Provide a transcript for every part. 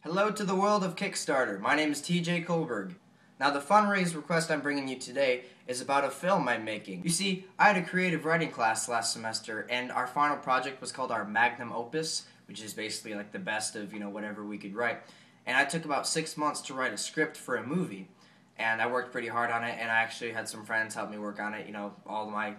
Hello to the world of Kickstarter. My name is TJ Kohlberg. Now the fundraise request I'm bringing you today is about a film I'm making. You see, I had a creative writing class last semester and our final project was called our magnum opus, which is basically like the best of, whatever we could write. And I took about 6 months to write a script for a movie. And I worked pretty hard on it, and I actually had some friends help me work on it, all of my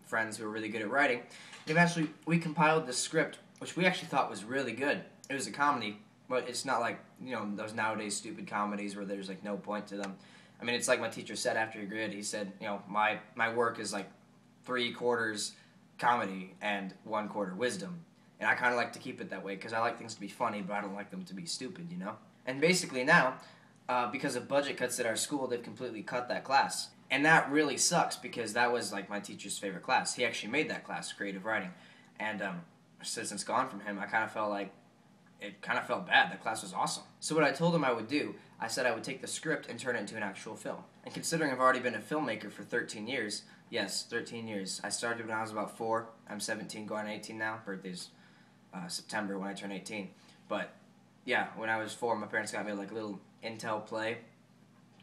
friends who were really good at writing. And eventually we compiled this script, which we actually thought was really good. It was a comedy. But it's not like, those nowadays stupid comedies where there's, no point to them. I mean, it's like my teacher said after he graded. He said, my work is, 3/4 comedy and 1/4 wisdom. And I kind of like to keep it that way because I like things to be funny, but I don't like them to be stupid, And basically now, because of budget cuts at our school, they've completely cut that class. And that really sucks because that was, my teacher's favorite class. He actually made that class, creative writing. And since it's gone from him, I kind of felt like it kind of felt bad. That class was awesome. So what I told him I would do, I said I would take the script and turn it into an actual film. And considering I've already been a filmmaker for 13 years, yes, 13 years. I started when I was about 4. I'm 17, going on 18 now. Birthday's September when I turn 18. But yeah, when I was 4, my parents got me like a little Intel Play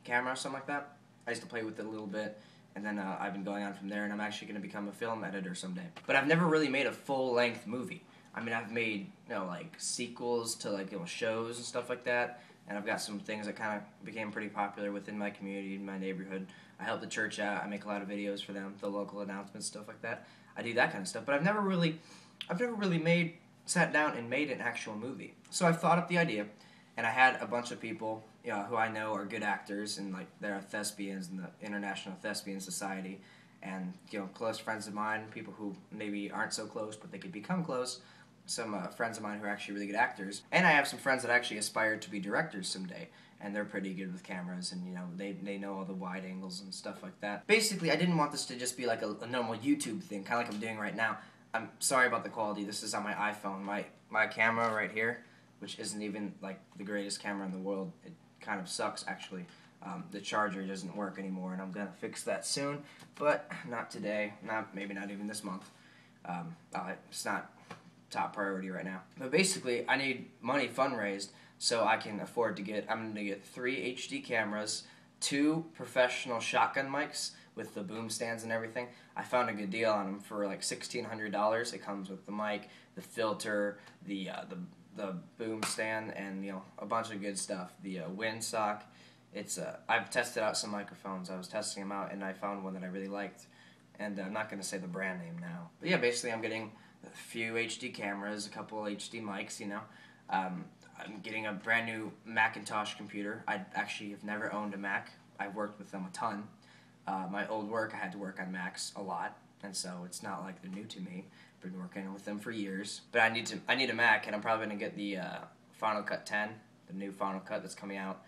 camera or something like that. I used to play with it a little bit. And then I've been going on from there, and I'm actually going to become a film editor someday. But I've never really made a full-length movie. I mean, I've made, sequels to, shows and stuff like that, and I've got some things that kind of became pretty popular within my community, in my neighborhood. I help the church out. I make a lot of videos for them, the local announcements, stuff like that. I do that kind of stuff, but I've never really sat down and made an actual movie. So I thought up the idea, and I had a bunch of people, who I know are good actors, and, they're thespians in the International Thespian Society, and, close friends of mine, people who maybe aren't so close, but they could become close. Some friends of mine who are actually really good actors, and I have some friends that actually aspire to be directors someday, and they're pretty good with cameras, and they know all the wide angles and stuff like that. Basically, I didn't want this to just be like a normal YouTube thing, kind of like I'm doing right now. I'm sorry about the quality. This is on my iPhone. My camera right here, which isn't even the greatest camera in the world. It kind of sucks actually. The charger doesn't work anymore, and I'm gonna fix that soon, but not today. Maybe not even this month. It's not top priority right now. But basically, I need money fundraised so I can afford to I'm going to get 3 HD cameras, 2 professional shotgun mics with the boom stands and everything. I found a good deal on them for $1,600. It comes with the mic, the filter, the boom stand, and a bunch of good stuff. The windsock. I've tested out some microphones. I was testing them out, and I found one that I really liked. And I'm not going to say the brand name now. But yeah, basically I'm getting a few HD cameras, a couple HD mics, I'm getting a brand new Macintosh computer. I actually have never owned a Mac. I've worked with them a ton. My old work, I had to work on Macs a lot, and so it's not like they're new to me. I've been working with them for years. But I need a Mac, and I'm probably going to get the Final Cut 10, the new Final Cut that's coming out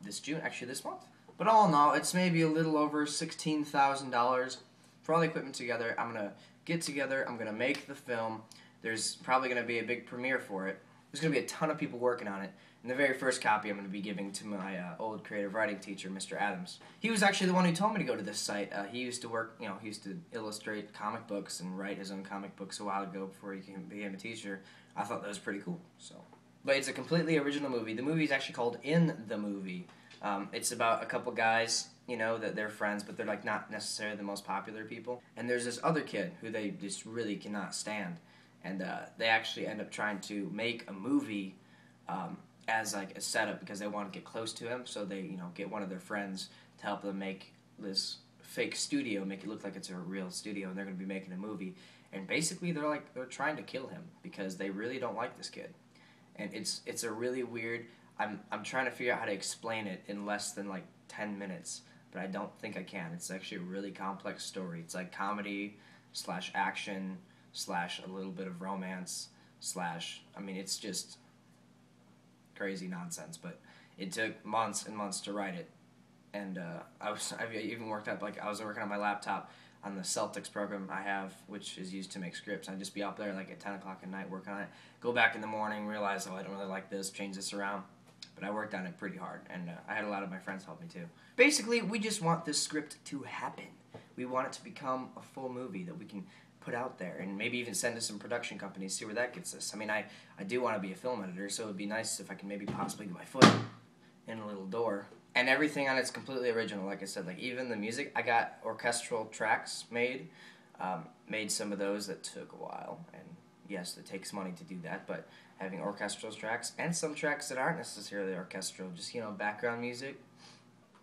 this June, actually this month. But all in all, it's maybe a little over $16,000 for all the equipment together. I'm going to get together, I'm going to make the film. There's probably going to be a big premiere for it. There's going to be a ton of people working on it. And the very first copy I'm going to be giving to my old creative writing teacher, Mr. Adams. He was actually the one who told me to go to this site. He used to work, he used to illustrate comic books and write his own comic books a while ago before he became a teacher. I thought that was pretty cool. But it's a completely original movie. The movie is actually called In the Movie. It's about a couple guys, that they're friends, but they're not necessarily the most popular people. And there's this other kid who they just really cannot stand. And they actually end up trying to make a movie as a setup because they want to get close to him. So they, get one of their friends to help them make this fake studio, make it look like it's a real studio, and they're going to be making a movie. And basically they're trying to kill him because they really don't like this kid. And it's a really weird. I'm trying to figure out how to explain it in less than 10 minutes, but I don't think I can. It's actually a really complex story. It's comedy / action / a little bit of romance / it's just crazy nonsense. But it took months and months to write it, and I've even worked up I was working on my laptop on the Celtics program I have, which is used to make scripts. I'd just be out there at 10 o'clock at night working on it. Go back in the morning, realize, I don't really like this, change this around. But I worked on it pretty hard, and I had a lot of my friends help me too. Basically, we just want this script to happen. We want it to become a full movie that we can put out there, and maybe even send to some production companies, see where that gets us. I mean, I do want to be a film editor, so it would be nice if I can maybe possibly get my foot in a little door. And everything on it's completely original, like I said. Like, even the music, I got orchestral tracks made. Made some of those that took a while, and yes, it takes money to do that, but having orchestral tracks, and some tracks that aren't necessarily orchestral, just, background music.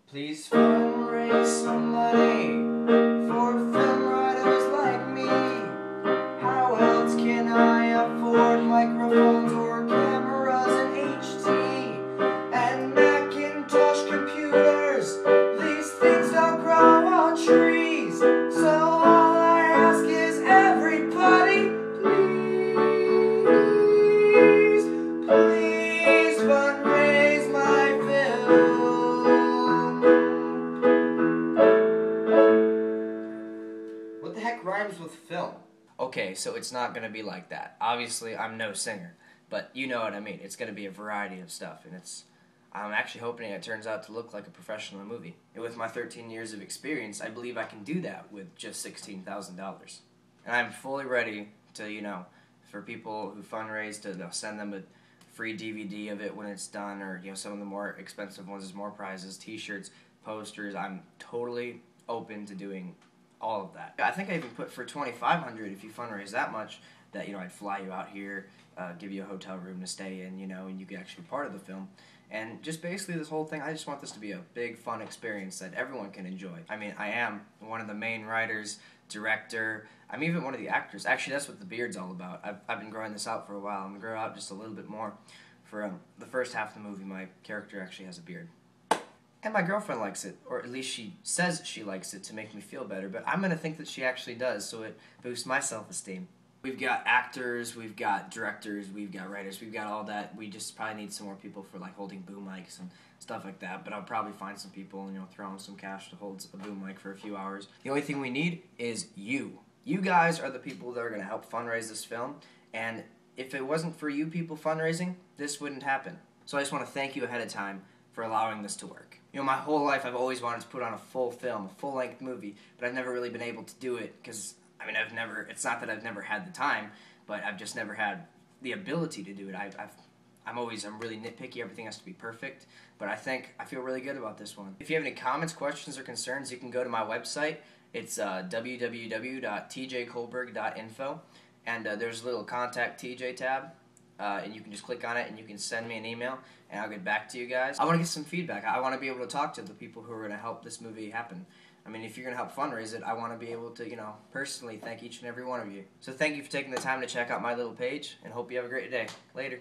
Please fundraise some money for film writers like me. How else can I afford microphones or cameras in HD and Macintosh computers? These things don't grow on trees, so all I ask is everybody, please fundraise my film. What the heck rhymes with film? Okay, so it's not going to be like that. Obviously, I'm no singer, but you know what I mean. It's going to be a variety of stuff, and I'm actually hoping it turns out to look like a professional movie. And with my 13 years of experience, I believe I can do that with just $16,000. And I'm fully ready to, for people who fundraise, to send them a free DVD of it when it's done, or, some of the more expensive ones is more prizes, t-shirts, posters. I'm totally open to doing all of that. I think I even put for $2,500, if you fundraise that much, that, I'd fly you out here, give you a hotel room to stay in, and you could actually be part of the film. And just basically this whole thing, I just want this to be a big, fun experience that everyone can enjoy. I mean, I am one of the main writers, director. I'm even one of the actors. Actually, that's what the beard's all about. I've been growing this out for a while. I'm going to grow out just a little bit more. For the first half of the movie, my character actually has a beard. And my girlfriend likes it, or at least she says she likes it to make me feel better, but I'm going to think that she actually does, so it boosts my self-esteem. We've got actors, we've got directors, we've got writers, we've got all that. We just probably need some more people for holding boom mics and stuff like that, but I'll probably find some people and throw them some cash to hold a boom mic for a few hours. The only thing we need is you. You guys are the people that are going to help fundraise this film, and if it wasn't for you people fundraising, this wouldn't happen. So I just want to thank you ahead of time for allowing this to work. My whole life I've always wanted to put on a full film, a full-length movie, but I've never really been able to do it because, it's not that I've never had the time, but I've just never had the ability to do it. I'm really nitpicky. Everything has to be perfect, but I feel really good about this one. If you have any comments, questions, or concerns, you can go to my website. It's www.tjkolberg.info, and there's a little Contact TJ tab. And you can just click on it and you can send me an email and I'll get back to you guys. I want to get some feedback. I want to be able to talk to the people who are going to help this movie happen. I mean, if you're going to help fundraise it, I want to be able to, personally thank each and every one of you. So thank you for taking the time to check out my little page, and hope you have a great day. Later.